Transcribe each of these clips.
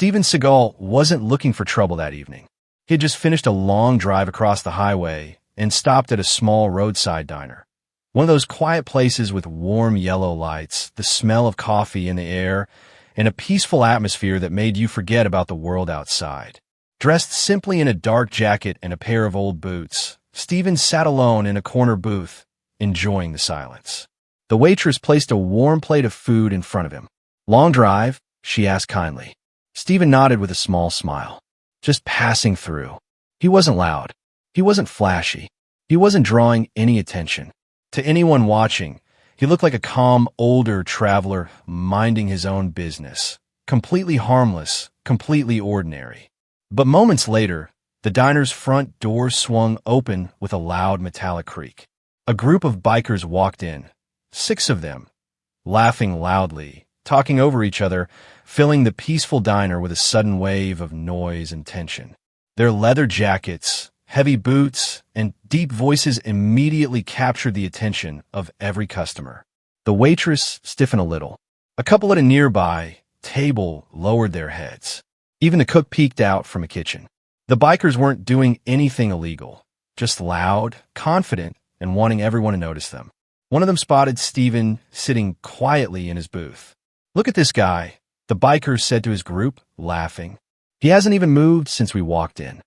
Steven Seagal wasn't looking for trouble that evening. He had just finished a long drive across the highway and stopped at a small roadside diner. One of those quiet places with warm yellow lights, the smell of coffee in the air, and a peaceful atmosphere that made you forget about the world outside. Dressed simply in a dark jacket and a pair of old boots, Steven sat alone in a corner booth, enjoying the silence. The waitress placed a warm plate of food in front of him. "Long drive?" she asked kindly. Steven nodded with a small smile. "Just passing through." He wasn't loud. He wasn't flashy. He wasn't drawing any attention. To anyone watching, he looked like a calm, older traveler minding his own business. Completely harmless, completely ordinary. But moments later, the diner's front door swung open with a loud metallic creak. A group of bikers walked in, 6 of them, laughing loudly, talking over each other, filling the peaceful diner with a sudden wave of noise and tension. Their leather jackets, heavy boots, and deep voices immediately captured the attention of every customer. The waitress stiffened a little. A couple at a nearby table lowered their heads. Even the cook peeked out from a kitchen. The bikers weren't doing anything illegal, just loud, confident, and wanting everyone to notice them. One of them spotted Steven sitting quietly in his booth. "Look at this guy," the biker said to his group, laughing. "He hasn't even moved since we walked in."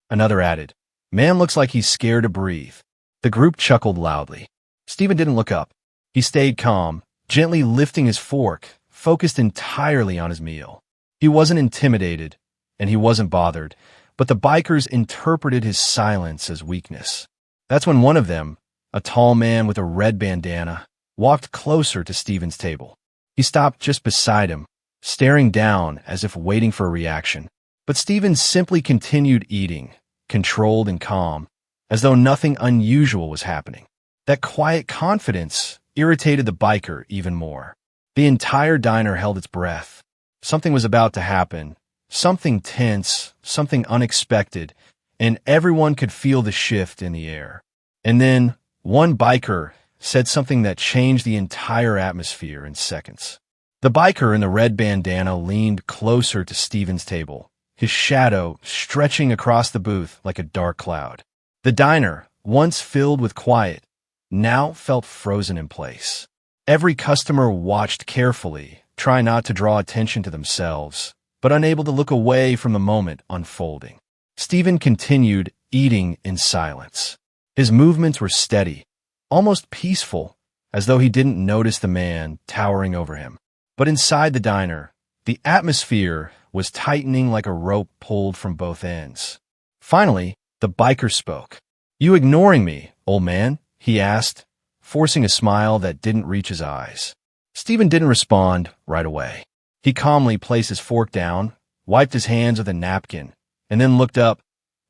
Another added, "Man looks like he's scared to breathe." The group chuckled loudly. Steven didn't look up. He stayed calm, gently lifting his fork, focused entirely on his meal. He wasn't intimidated, and he wasn't bothered, but the bikers interpreted his silence as weakness. That's when one of them, a tall man with a red bandana, walked closer to Steven's table. He stopped just beside him, staring down as if waiting for a reaction. But Steven simply continued eating, controlled and calm, as though nothing unusual was happening. That quiet confidence irritated the biker even more. The entire diner held its breath. Something was about to happen, something tense, something unexpected, and everyone could feel the shift in the air. And then one biker said something that changed the entire atmosphere in seconds. The biker in the red bandana leaned closer to Steven's table, his shadow stretching across the booth like a dark cloud. The diner, once filled with quiet, now felt frozen in place. Every customer watched carefully, trying not to draw attention to themselves, but unable to look away from the moment unfolding. Steven continued eating in silence. His movements were steady, almost peaceful, as though he didn't notice the man towering over him. But inside the diner, the atmosphere was tightening like a rope pulled from both ends. Finally, the biker spoke. "You ignoring me, old man?" he asked, forcing a smile that didn't reach his eyes. Steven didn't respond right away. He calmly placed his fork down, wiped his hands with a napkin, and then looked up,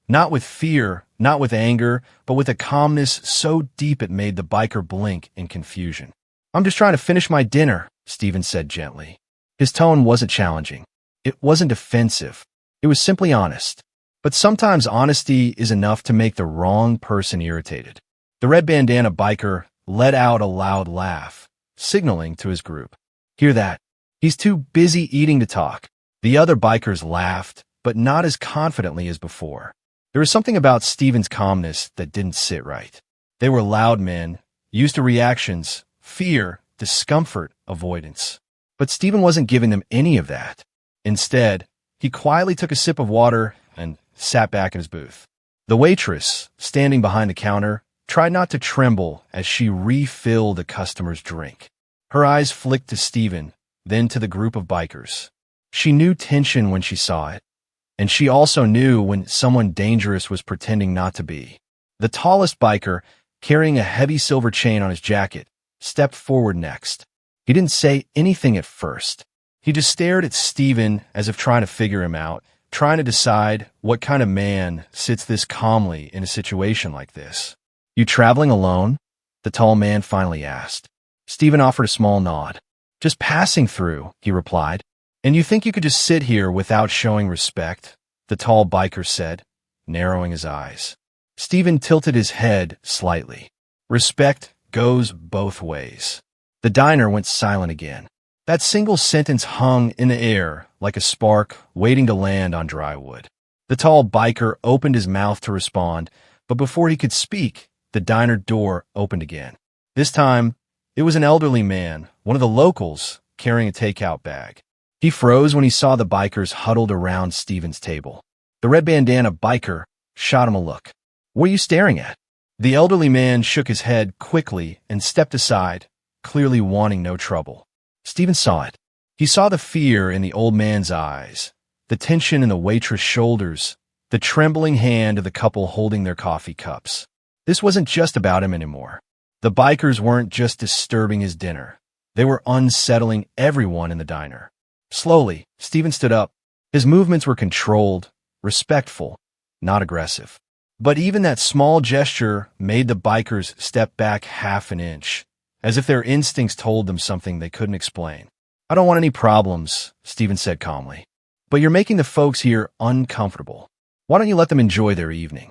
not with fear, not with anger, but with a calmness so deep it made the biker blink in confusion. "I'm just trying to finish my dinner," Steven said gently. His tone wasn't challenging. It wasn't defensive. It was simply honest. But sometimes honesty is enough to make the wrong person irritated. The red bandana biker let out a loud laugh, signaling to his group. "Hear that? He's too busy eating to talk." The other bikers laughed, but not as confidently as before. There was something about Steven's calmness that didn't sit right. They were loud men, used to reactions, fear, discomfort, avoidance. But Steven wasn't giving them any of that. Instead, he quietly took a sip of water and sat back in his booth. The waitress, standing behind the counter, tried not to tremble as she refilled a customer's drink. Her eyes flicked to Steven, then to the group of bikers. She knew tension when she saw it, and she also knew when someone dangerous was pretending not to be. The tallest biker, carrying a heavy silver chain on his jacket, stepped forward next. He didn't say anything at first. He just stared at Steven as if trying to figure him out, trying to decide what kind of man sits this calmly in a situation like this. "You traveling alone?" the tall man finally asked. Steven offered a small nod. "Just passing through," he replied. "And you think you could just sit here without showing respect?" the tall biker said, narrowing his eyes. Steven tilted his head slightly. Respect goes both ways. The diner went silent again. That single sentence hung in the air like a spark waiting to land on dry wood. The tall biker opened his mouth to respond, but before he could speak, the diner door opened again. This time, it was an elderly man, one of the locals, carrying a takeout bag. He froze when he saw the bikers huddled around Steven's table. The red bandana biker shot him a look. "What are you staring at?" The elderly man shook his head quickly and stepped aside, clearly wanting no trouble. Steven saw it. He saw the fear in the old man's eyes, the tension in the waitress' shoulders, the trembling hand of the couple holding their coffee cups. This wasn't just about him anymore. The bikers weren't just disturbing his dinner. They were unsettling everyone in the diner. Slowly, Steven stood up. His movements were controlled, respectful, not aggressive. But even that small gesture made the bikers step back half an inch, as if their instincts told them something they couldn't explain. "I don't want any problems," Steven said calmly. "But you're making the folks here uncomfortable. Why don't you let them enjoy their evening?"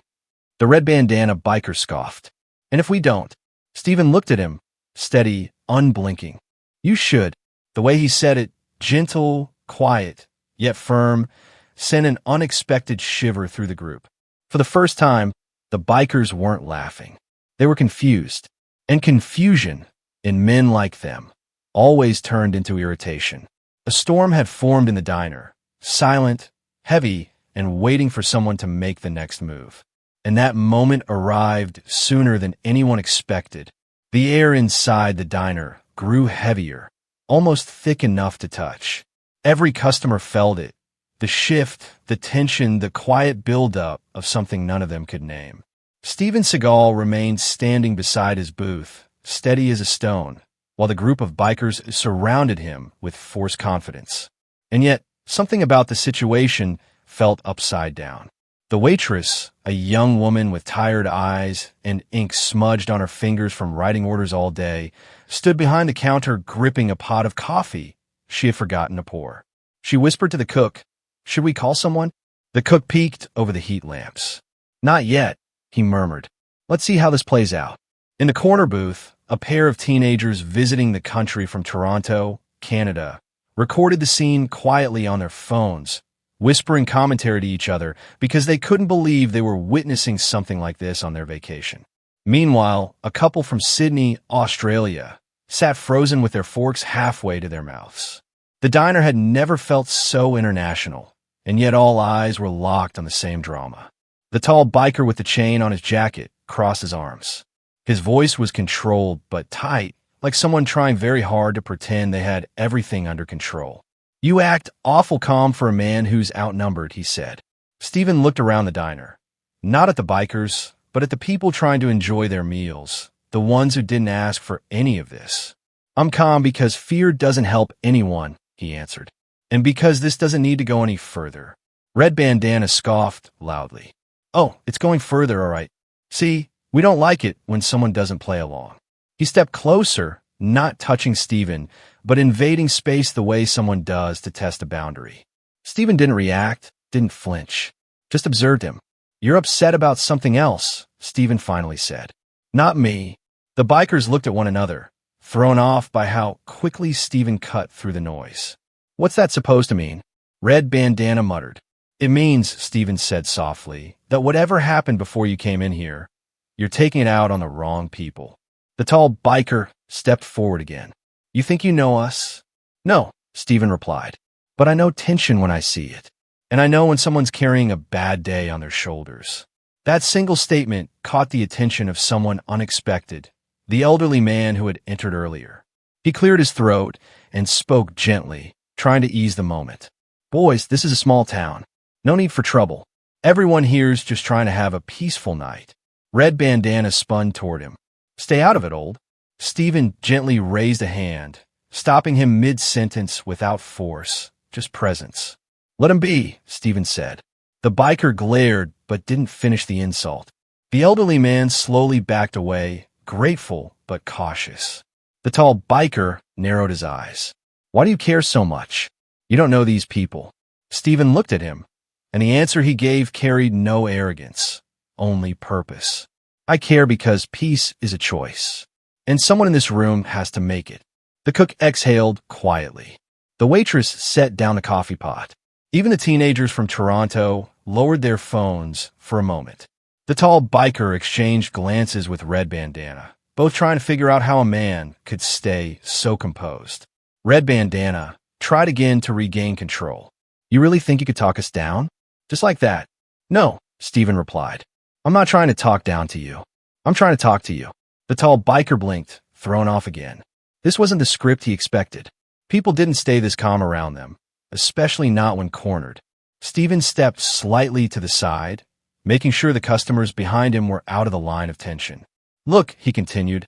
The red bandana biker scoffed. "And if we don't?" Steven looked at him, steady, unblinking. "You should." The way he said it, gentle, quiet, yet firm, sent an unexpected shiver through the group. For the first time, the bikers weren't laughing. They were confused. And confusion, in men like them, always turned into irritation. A storm had formed in the diner, silent, heavy, and waiting for someone to make the next move. And that moment arrived sooner than anyone expected. The air inside the diner grew heavier, almost thick enough to touch. Every customer felt it. The shift, the tension, the quiet buildup of something none of them could name. Steven Seagal remained standing beside his booth, steady as a stone, while the group of bikers surrounded him with forced confidence. And yet, something about the situation felt upside down. The waitress, a young woman with tired eyes and ink smudged on her fingers from writing orders all day, stood behind the counter gripping a pot of coffee she had forgotten to pour. She whispered to the cook, "Should we call someone?" The cook peeked over the heat lamps. "Not yet," he murmured. "Let's see how this plays out." In the corner booth, a pair of teenagers visiting the country from Toronto, Canada, recorded the scene quietly on their phones, whispering commentary to each other because they couldn't believe they were witnessing something like this on their vacation. Meanwhile, a couple from Sydney, Australia, sat frozen with their forks halfway to their mouths. The diner had never felt so international, and yet all eyes were locked on the same drama. The tall biker with the chain on his jacket crossed his arms. His voice was controlled but tight, like someone trying very hard to pretend they had everything under control. "You act awful calm for a man who's outnumbered," he said. Steven looked around the diner, not at the bikers, but at the people trying to enjoy their meals, the ones who didn't ask for any of this. "I'm calm because fear doesn't help anyone," he answered, "and because this doesn't need to go any further." Red Bandana scoffed loudly. "Oh, it's going further, all right. See, we don't like it when someone doesn't play along." He stepped closer, not touching Steven, but invading space the way someone does to test a boundary. Steven didn't react, didn't flinch, just observed him. "You're upset about something else," Steven finally said. "Not me." The bikers looked at one another, thrown off by how quickly Steven cut through the noise. "What's that supposed to mean?" Red Bandana muttered. "It means," Steven said softly, "that whatever happened before you came in here, you're taking it out on the wrong people." The tall biker stepped forward again. "You think you know us?" "No," Steven replied, "but I know tension when I see it. And I know when someone's carrying a bad day on their shoulders." That single statement caught the attention of someone unexpected, the elderly man who had entered earlier. He cleared his throat and spoke gently, trying to ease the moment. "Boys, this is a small town. No need for trouble. Everyone here's just trying to have a peaceful night." Red Bandana spun toward him. "Stay out of it, old." Steven gently raised a hand, stopping him mid-sentence without force, just presence. "Let him be," Steven said. The biker glared but didn't finish the insult. The elderly man slowly backed away, grateful but cautious. The tall biker narrowed his eyes. "Why do you care so much? You don't know these people." Steven looked at him, and the answer he gave carried no arrogance, only purpose. "I care because peace is a choice, and someone in this room has to make it." The cook exhaled quietly. The waitress set down the coffee pot. Even the teenagers from Toronto lowered their phones for a moment. The tall biker exchanged glances with Red Bandana, both trying to figure out how a man could stay so composed. Red Bandana tried again to regain control. You really think you could talk us down? Just like that? No, Steven replied. I'm not trying to talk down to you. I'm trying to talk to you. The tall biker blinked, thrown off again. This wasn't the script he expected. People didn't stay this calm around them, especially not when cornered. Steven stepped slightly to the side, making sure the customers behind him were out of the line of tension. Look, he continued,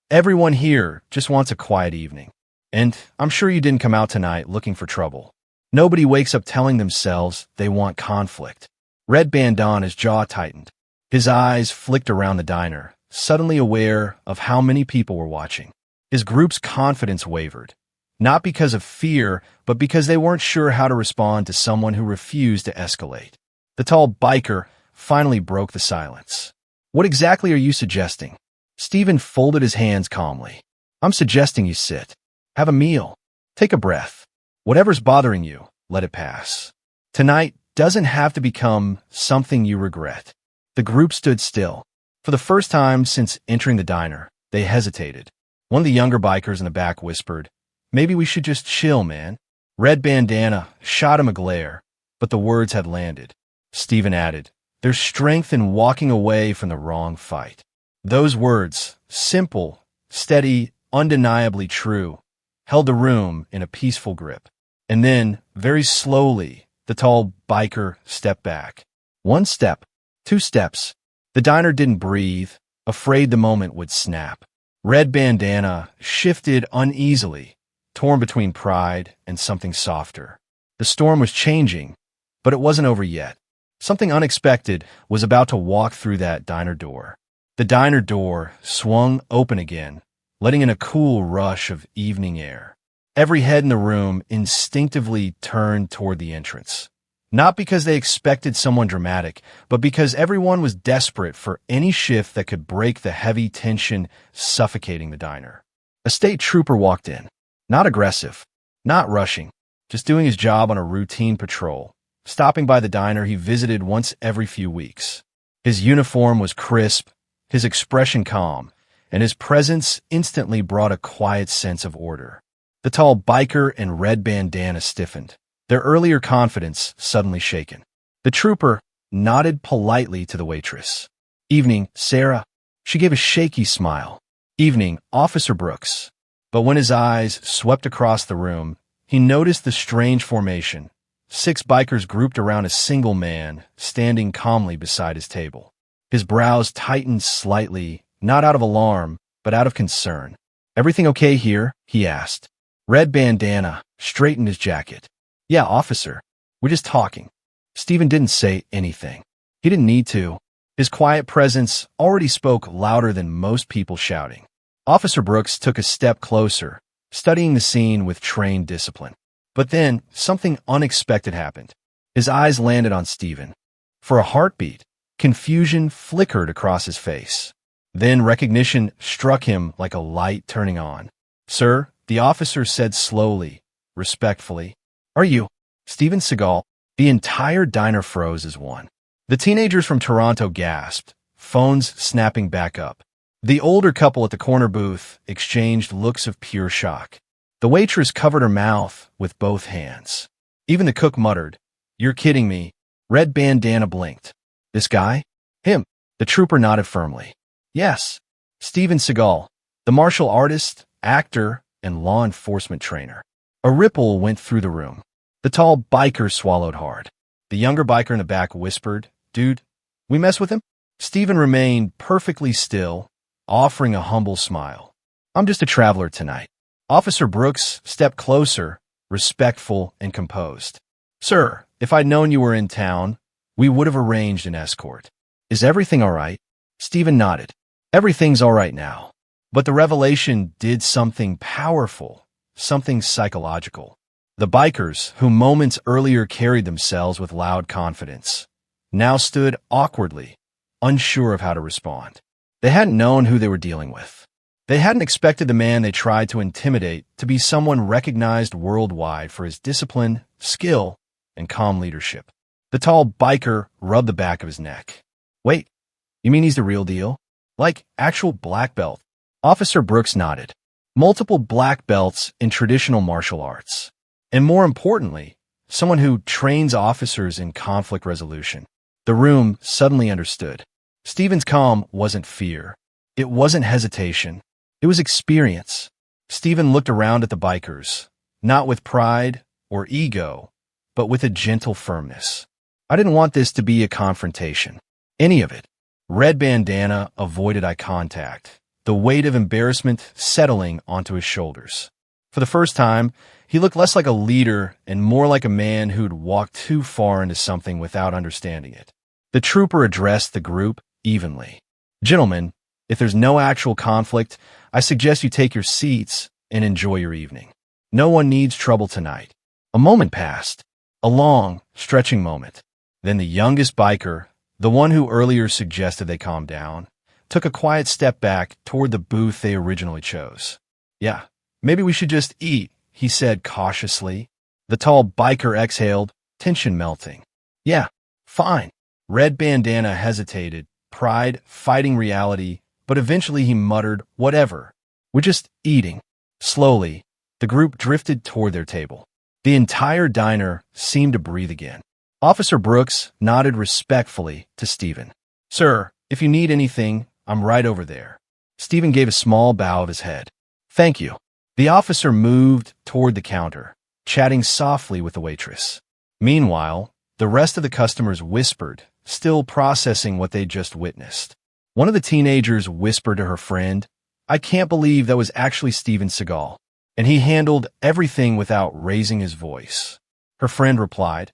everyone here just wants a quiet evening. And I'm sure you didn't come out tonight looking for trouble. Nobody wakes up telling themselves they want conflict. Red Bandana's jaw tightened. His eyes flicked around the diner, suddenly aware of how many people were watching. His group's confidence wavered, not because of fear, but because they weren't sure how to respond to someone who refused to escalate. The tall biker finally broke the silence. What exactly are you suggesting? Steven folded his hands calmly. I'm suggesting you sit. Have a meal. Take a breath. Whatever's bothering you, let it pass. Tonight doesn't have to become something you regret. The group stood still. For the first time since entering the diner, they hesitated. One of the younger bikers in the back whispered, maybe we should just chill, man. Red Bandana shot him a glare, but the words had landed. Steven added, there's strength in walking away from the wrong fight. Those words, simple, steady, undeniably true, held the room in a peaceful grip. And then, very slowly, the tall biker stepped back. 1 step, 2 steps. The diner didn't breathe, afraid the moment would snap. Red Bandana shifted uneasily, torn between pride and something softer. The storm was changing, but it wasn't over yet. Something unexpected was about to walk through that diner door. The diner door swung open again, letting in a cool rush of evening air. Every head in the room instinctively turned toward the entrance. Not because they expected someone dramatic, but because everyone was desperate for any shift that could break the heavy tension suffocating the diner. A state trooper walked in. Not aggressive, not rushing, just doing his job on a routine patrol, stopping by the diner he visited once every few weeks. His uniform was crisp, his expression calm, and his presence instantly brought a quiet sense of order. The tall biker and Red Bandana stiffened, their earlier confidence suddenly shaken. The trooper nodded politely to the waitress. Evening, Sarah. She gave a shaky smile. Evening, Officer Brooks. But when his eyes swept across the room, he noticed the strange formation. 6 bikers grouped around a single man, standing calmly beside his table. His brows tightened slightly, not out of alarm, but out of concern. Everything okay here? He asked. Red Bandana straightened his jacket. Yeah, officer. We're just talking. Steven didn't say anything. He didn't need to. His quiet presence already spoke louder than most people shouting. Officer Brooks took a step closer, studying the scene with trained discipline. But then, something unexpected happened. His eyes landed on Steven. For a heartbeat, confusion flickered across his face. Then recognition struck him like a light turning on. Sir, the officer said slowly, respectfully. Are you Steven Seagal? The entire diner froze as one. The teenagers from Toronto gasped, phones snapping back up. The older couple at the corner booth exchanged looks of pure shock. The waitress covered her mouth with both hands. Even the cook muttered, You're kidding me. Red Bandana blinked. This guy? Him. The trooper nodded firmly. Yes. Steven Seagal, the martial artist, actor, and law enforcement trainer. A ripple went through the room. The tall biker swallowed hard. The younger biker in the back whispered, Dude, we mess with him? Steven remained perfectly still, offering a humble smile. I'm just a traveler tonight. Officer Brooks stepped closer, respectful and composed. Sir, if I'd known you were in town, we would have arranged an escort. Is everything all right? Steven nodded. Everything's all right now. But the revelation did something powerful, something psychological. The bikers, who moments earlier carried themselves with loud confidence, now stood awkwardly, unsure of how to respond. They hadn't known who they were dealing with. They hadn't expected the man they tried to intimidate to be someone recognized worldwide for his discipline, skill, and calm leadership. The tall biker rubbed the back of his neck. Wait, you mean he's the real deal? Like actual black belt? Officer Brooks nodded. Multiple black belts in traditional martial arts. And more importantly, someone who trains officers in conflict resolution. The room suddenly understood. Steven's calm wasn't fear. It wasn't hesitation. It was experience. Steven looked around at the bikers, not with pride or ego, but with a gentle firmness. I didn't want this to be a confrontation. Any of it. Red Bandana avoided eye contact, the weight of embarrassment settling onto his shoulders. For the first time, he looked less like a leader and more like a man who'd walked too far into something without understanding it. The trooper addressed the group evenly. Gentlemen, if there's no actual conflict, I suggest you take your seats and enjoy your evening. No one needs trouble tonight. A moment passed. A long, stretching moment. Then the youngest biker, the one who earlier suggested they calm down, took a quiet step back toward the booth they originally chose. Yeah, maybe we should just eat, he said cautiously. The tall biker exhaled, tension melting. Yeah, fine. Red Bandana hesitated, pride fighting reality, but eventually he muttered, whatever. We're just eating. Slowly, the group drifted toward their table. The entire diner seemed to breathe again. Officer Brooks nodded respectfully to Steven. Sir, if you need anything, I'm right over there. Steven gave a small bow of his head. Thank you. The officer moved toward the counter, chatting softly with the waitress. Meanwhile, the rest of the customers whispered, still processing what they'd just witnessed. One of the teenagers whispered to her friend, I can't believe that was actually Steven Seagal, and he handled everything without raising his voice. Her friend replied,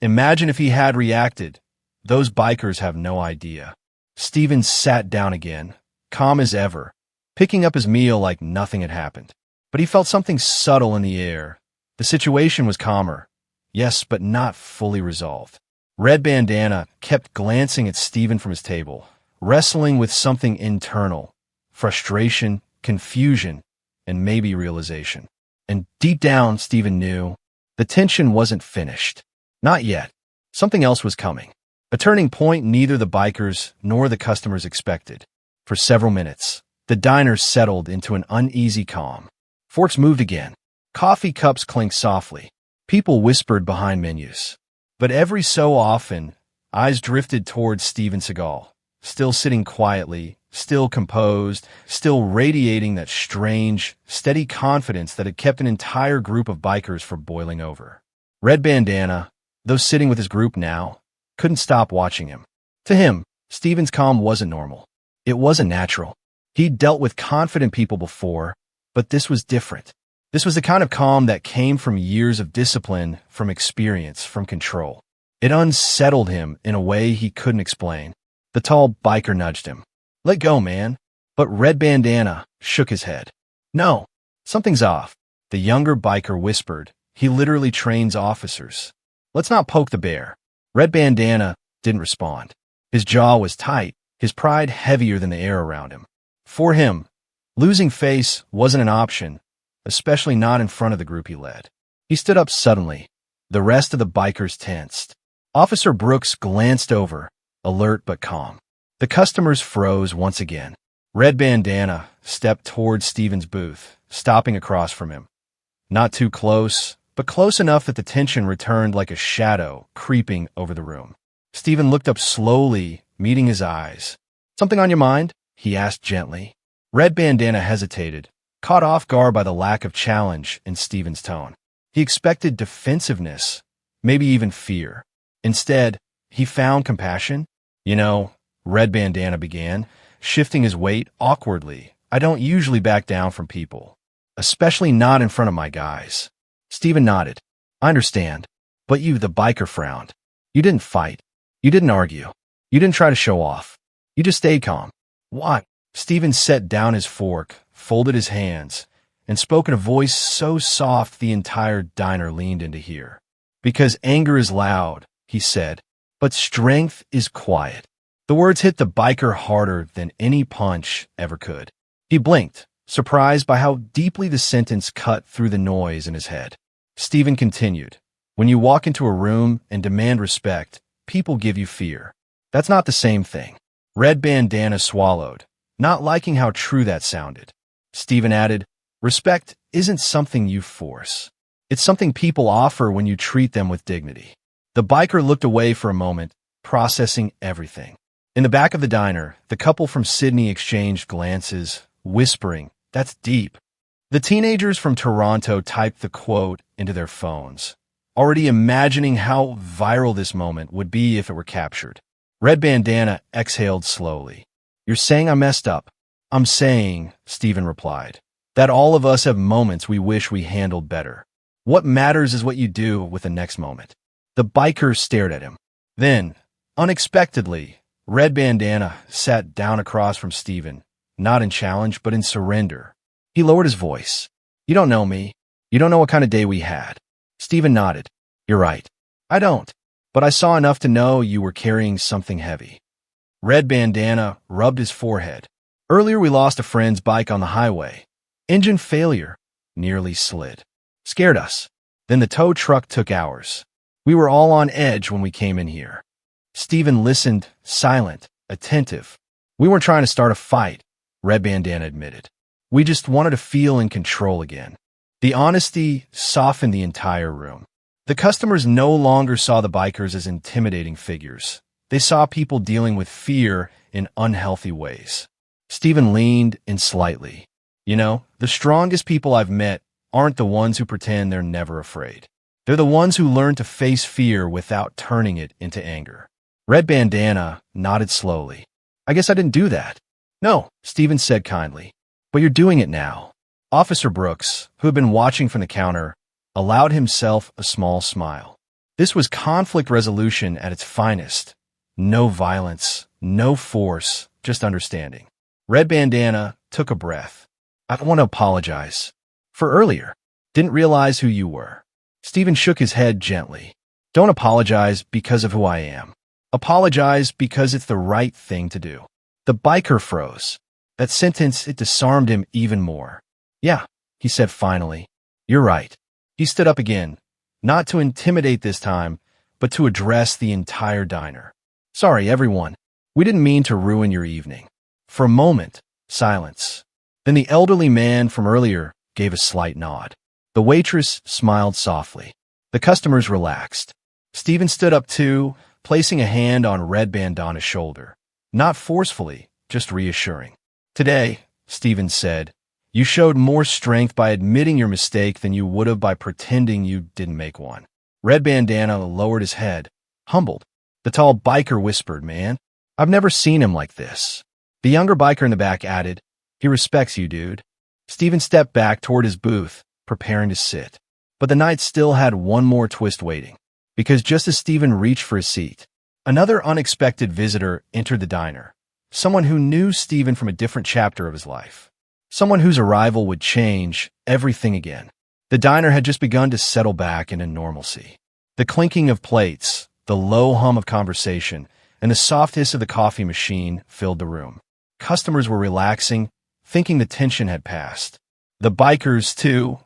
Imagine if he had reacted. Those bikers have no idea. Steven sat down again, calm as ever, picking up his meal like nothing had happened. But he felt something subtle in the air. The situation was calmer. Yes, but not fully resolved. Red Bandana kept glancing at Steven from his table, wrestling with something internal, frustration, confusion, and maybe realization. And deep down, Steven knew the tension wasn't finished. Not yet. Something else was coming. A turning point neither the bikers nor the customers expected. For several minutes, the diner settled into an uneasy calm. Forks moved again. Coffee cups clinked softly. People whispered behind menus. But every so often, eyes drifted towards Steven Seagal, still sitting quietly, still composed, still radiating that strange, steady confidence that had kept an entire group of bikers from boiling over. Red Bandana, though sitting with his group now, couldn't stop watching him. To him, Steven's calm wasn't normal. It wasn't natural. He'd dealt with confident people before, but this was different. This was the kind of calm that came from years of discipline, from experience, from control. It unsettled him in a way he couldn't explain. The tall biker nudged him. Let go, man. But Red Bandana shook his head. No, something's off. The younger biker whispered. He literally trains officers. Let's not poke the bear. Red Bandana didn't respond. His jaw was tight, his pride heavier than the air around him. For him, losing face wasn't an option, especially not in front of the group he led. He stood up suddenly. The rest of the bikers tensed. Officer Brooks glanced over, alert but calm. The customers froze once again. Red Bandana stepped toward Steven's booth, stopping across from him. Not too close, but close enough that the tension returned like a shadow creeping over the room. Steven looked up slowly, meeting his eyes. Something on your mind? He asked gently. Red Bandana hesitated, caught off guard by the lack of challenge in Steven's tone. He expected defensiveness, maybe even fear. Instead, he found compassion. You know, Red Bandana began, shifting his weight awkwardly. I don't usually back down from people, especially not in front of my guys. Steven nodded. I understand. But you, the biker, frowned. You didn't fight. You didn't argue. You didn't try to show off. You just stayed calm. Why? Steven set down his fork, folded his hands, and spoke in a voice so soft the entire diner leaned in to hear. Because anger is loud, he said, but strength is quiet. The words hit the biker harder than any punch ever could. He blinked, surprised by how deeply the sentence cut through the noise in his head. Steven continued, "When you walk into a room and demand respect, people give you fear. That's not the same thing." Red Bandana swallowed, not liking how true that sounded. Steven added, "Respect isn't something you force. It's something people offer when you treat them with dignity." The biker looked away for a moment, processing everything. In the back of the diner, the couple from Sydney exchanged glances, whispering, "That's deep." The teenagers from Toronto typed the quote into their phones, already imagining how viral this moment would be if it were captured. Red Bandana exhaled slowly. "You're saying I messed up?" "I'm saying," Steven replied, "that all of us have moments we wish we handled better. What matters is what you do with the next moment." The biker stared at him. Then, unexpectedly, Red Bandana sat down across from Steven, not in challenge, but in surrender. He lowered his voice. "You don't know me. You don't know what kind of day we had." Steven nodded. "You're right. I don't. But I saw enough to know you were carrying something heavy." Red Bandana rubbed his forehead. "Earlier we lost a friend's bike on the highway. Engine failure. Nearly slid. Scared us. Then the tow truck took ours. We were all on edge when we came in here." Steven listened, silent, attentive. "We weren't trying to start a fight," Red Bandana admitted. "We just wanted to feel in control again." The honesty softened the entire room. The customers no longer saw the bikers as intimidating figures. They saw people dealing with fear in unhealthy ways. Steven leaned in slightly. "You know, the strongest people I've met aren't the ones who pretend they're never afraid. They're the ones who learn to face fear without turning it into anger." Red Bandana nodded slowly. "I guess I didn't do that." "No," Steven said kindly. "But you're doing it now." Officer Brooks, who had been watching from the counter, allowed himself a small smile. This was conflict resolution at its finest. No violence, no force, just understanding. Red Bandana took a breath. "I don't want to apologize. For earlier. Didn't realize who you were." Steven shook his head gently. "Don't apologize because of who I am. Apologize because it's the right thing to do." The biker froze. That sentence, it disarmed him even more. "Yeah," he said finally. "You're right." He stood up again, not to intimidate this time, but to address the entire diner. "Sorry, everyone. We didn't mean to ruin your evening." For a moment, silence. Then the elderly man from earlier gave a slight nod. The waitress smiled softly. The customers relaxed. Steven stood up too, placing a hand on Red Bandana's shoulder. Not forcefully, just reassuring. "Today," Steven said, "you showed more strength by admitting your mistake than you would have by pretending you didn't make one." Red Bandana lowered his head, humbled. The tall biker whispered, "Man, I've never seen him like this." The younger biker in the back added, "He respects you, dude." Steven stepped back toward his booth, preparing to sit. But the night still had one more twist waiting. Because just as Steven reached for his seat, another unexpected visitor entered the diner. Someone who knew Steven from a different chapter of his life. Someone whose arrival would change everything again. The diner had just begun to settle back into normalcy. The clinking of plates, the low hum of conversation, and the soft hiss of the coffee machine filled the room. Customers were relaxing, thinking the tension had passed. The bikers, too,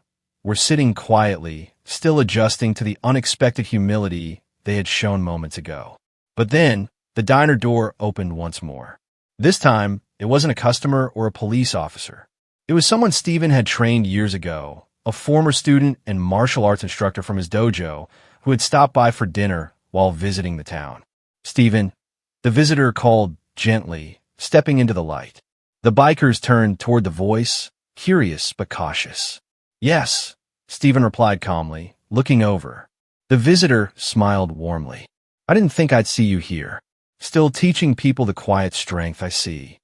were sitting quietly, still adjusting to the unexpected humility they had shown moments ago. But then, the diner door opened once more. This time, it wasn't a customer or a police officer. It was someone Steven had trained years ago, a former student and martial arts instructor from his dojo who had stopped by for dinner while visiting the town. "Steven," the visitor called gently, stepping into the light. The bikers turned toward the voice, curious but cautious. "Yes," Steven replied calmly, looking over. The visitor smiled warmly. "I didn't think I'd see you here. Still teaching people the quiet strength I see."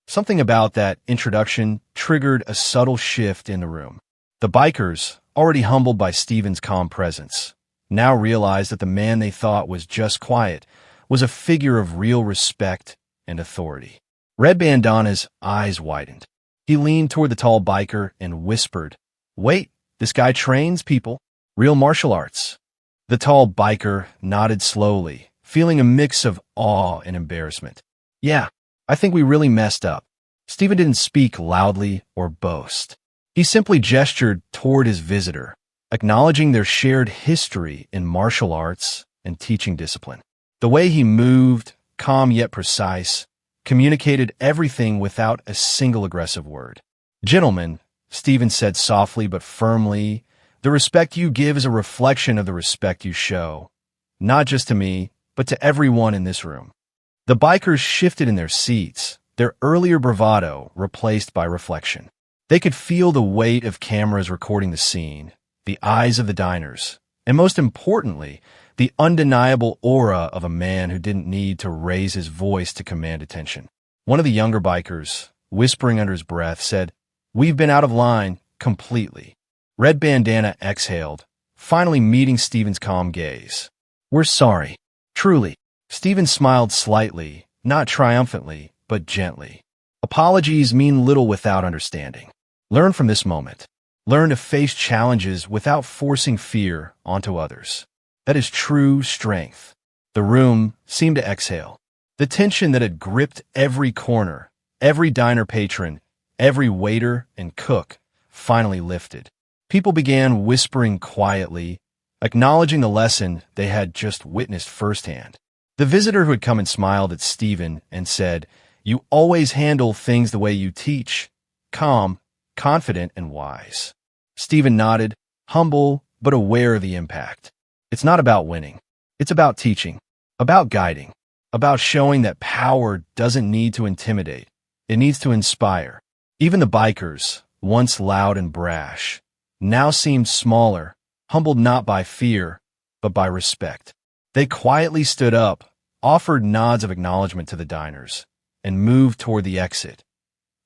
Something about that introduction triggered a subtle shift in the room. The bikers, already humbled by Steven's calm presence, now realized that the man they thought was just quiet was a figure of real respect and authority. Red Bandana's eyes widened. He leaned toward the tall biker and whispered, "Wait, this guy trains people. Real martial arts." The tall biker nodded slowly, feeling a mix of awe and embarrassment. "Yeah, I think we really messed up." Steven didn't speak loudly or boast. He simply gestured toward his visitor, acknowledging their shared history in martial arts and teaching discipline. The way he moved, calm yet precise, communicated everything without a single aggressive word. "Gentlemen," Steven said softly but firmly, "the respect you give is a reflection of the respect you show, not just to me, but to everyone in this room." The bikers shifted in their seats, their earlier bravado replaced by reflection. They could feel the weight of cameras recording the scene, the eyes of the diners, and most importantly, the undeniable aura of a man who didn't need to raise his voice to command attention. One of the younger bikers, whispering under his breath, said, "We've been out of line completely." Red Bandana exhaled, finally meeting Steven's calm gaze. "We're sorry. Truly." Steven smiled slightly, not triumphantly, but gently. Apologies mean little without understanding. Learn from this moment. Learn to face challenges without forcing fear onto others. That is true strength. The room seemed to exhale. The tension that had gripped every corner, every diner patron, every waiter and cook, finally lifted. People began whispering quietly, acknowledging the lesson they had just witnessed firsthand. The visitor who had come and smiled at Steven and said, "You always handle things the way you teach, calm, confident, and wise." Steven nodded, humble but aware of the impact. It's not about winning. It's about teaching, about guiding, about showing that power doesn't need to intimidate. It needs to inspire. Even the bikers, once loud and brash, now seemed smaller, humbled not by fear, but by respect. They quietly stood up, offered nods of acknowledgement to the diners, and moved toward the exit,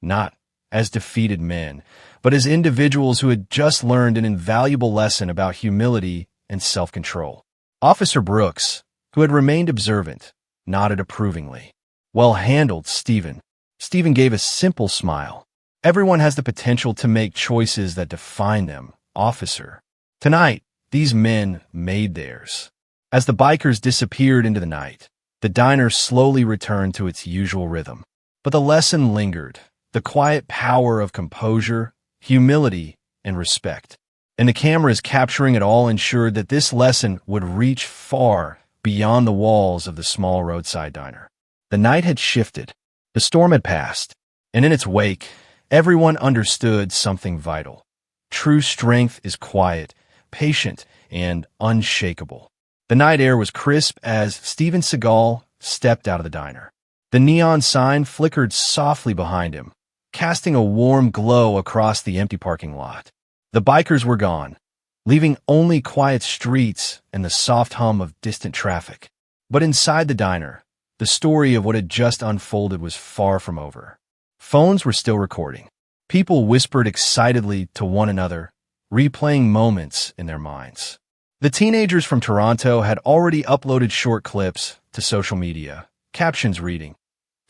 not as defeated men, but as individuals who had just learned an invaluable lesson about humility and self-control. Officer Brooks, who had remained observant, nodded approvingly. "Well handled, Steven." Steven gave a simple smile. "Everyone has the potential to make choices that define them, officer." Tonight, these men made theirs. As the bikers disappeared into the night, the diner slowly returned to its usual rhythm. But the lesson lingered, the quiet power of composure, humility, and respect. And the cameras capturing it all ensured that this lesson would reach far beyond the walls of the small roadside diner. The night had shifted, the storm had passed, and in its wake, everyone understood something vital. True strength is quiet, patient, and unshakable. The night air was crisp as Steven Seagal stepped out of the diner. The neon sign flickered softly behind him, casting a warm glow across the empty parking lot. The bikers were gone, leaving only quiet streets and the soft hum of distant traffic. But inside the diner, the story of what had just unfolded was far from over. Phones were still recording. People whispered excitedly to one another, replaying moments in their minds. The teenagers from Toronto had already uploaded short clips to social media, captions reading,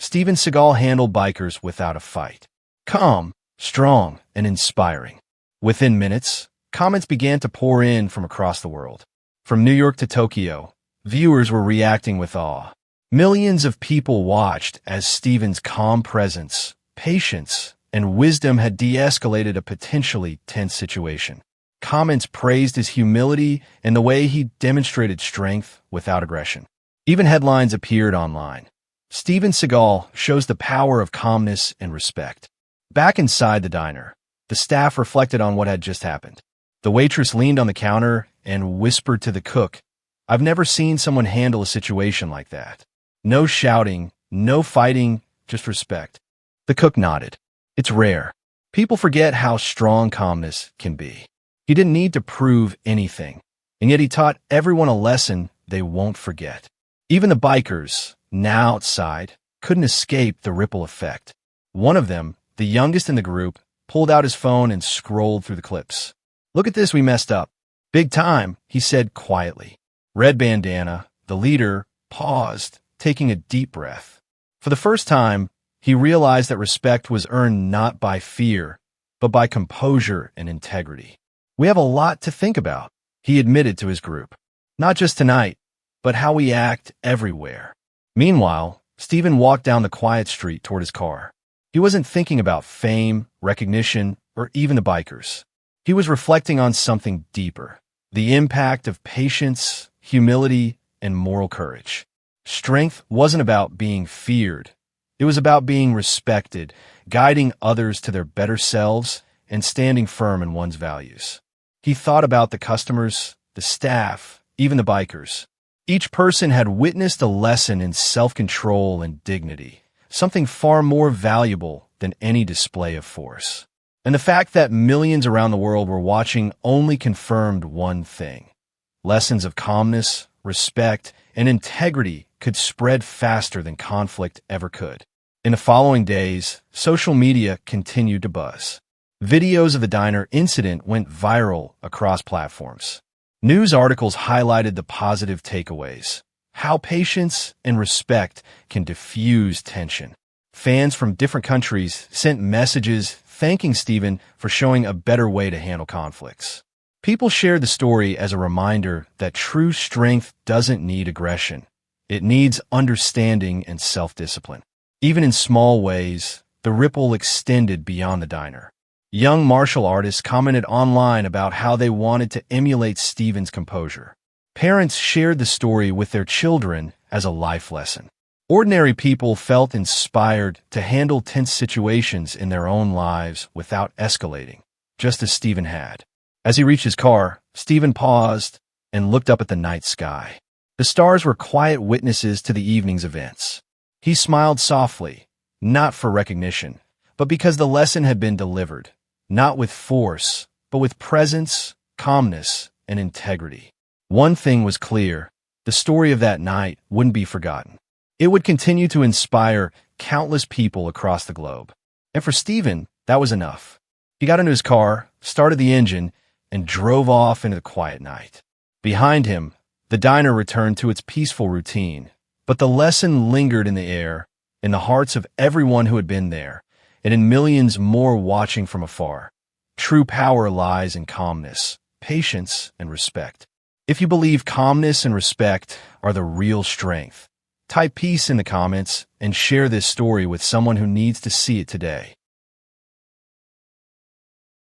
"Steven Seagal handled bikers without a fight. Calm, strong, and inspiring." Within minutes, comments began to pour in from across the world. From New York to Tokyo, viewers were reacting with awe. Millions of people watched as Steven's calm presence, patience, and wisdom had de-escalated a potentially tense situation. Comments praised his humility and the way he demonstrated strength without aggression. Even headlines appeared online. "Steven Seagal shows the power of calmness and respect." Back inside the diner, the staff reflected on what had just happened. The waitress leaned on the counter and whispered to the cook, "I've never seen someone handle a situation like that. No shouting, no fighting, just respect." The cook nodded. "It's rare. People forget how strong calmness can be." He didn't need to prove anything, and yet he taught everyone a lesson they won't forget. Even the bikers, now outside, couldn't escape the ripple effect. One of them, the youngest in the group, pulled out his phone and scrolled through the clips. "Look at this, we messed up." "Big time," he said quietly. Red Bandana, the leader, paused, taking a deep breath. For the first time, he realized that respect was earned not by fear, but by composure and integrity. "We have a lot to think about," he admitted to his group. "Not just tonight, but how we act everywhere." Meanwhile, Steven walked down the quiet street toward his car. He wasn't thinking about fame, recognition, or even the bikers. He was reflecting on something deeper, the impact of patience, humility, and moral courage. Strength wasn't about being feared. It was about being respected, guiding others to their better selves, and standing firm in one's values. He thought about the customers, the staff, even the bikers. Each person had witnessed a lesson in self-control and dignity, something far more valuable than any display of force. And the fact that millions around the world were watching only confirmed one thing. Lessons of calmness, respect, and integrity could spread faster than conflict ever could. In the following days, social media continued to buzz. Videos of the diner incident went viral across platforms. News articles highlighted the positive takeaways, how patience and respect can diffuse tension. Fans from different countries sent messages thanking Steven for showing a better way to handle conflicts. People shared the story as a reminder that true strength doesn't need aggression. It needs understanding and self-discipline. Even in small ways, the ripple extended beyond the diner. Young martial artists commented online about how they wanted to emulate Steven's composure. Parents shared the story with their children as a life lesson. Ordinary people felt inspired to handle tense situations in their own lives without escalating, just as Steven had. As he reached his car, Steven paused and looked up at the night sky. The stars were quiet witnesses to the evening's events. He smiled softly, not for recognition, but because the lesson had been delivered, not with force, but with presence, calmness, and integrity. One thing was clear: the story of that night wouldn't be forgotten. It would continue to inspire countless people across the globe. And for Steven, that was enough. He got into his car, started the engine, and drove off into the quiet night. Behind him, the diner returned to its peaceful routine, but the lesson lingered in the air, in the hearts of everyone who had been there, and in millions more watching from afar. True power lies in calmness, patience, and respect. If you believe calmness and respect are the real strength, type peace in the comments and share this story with someone who needs to see it today.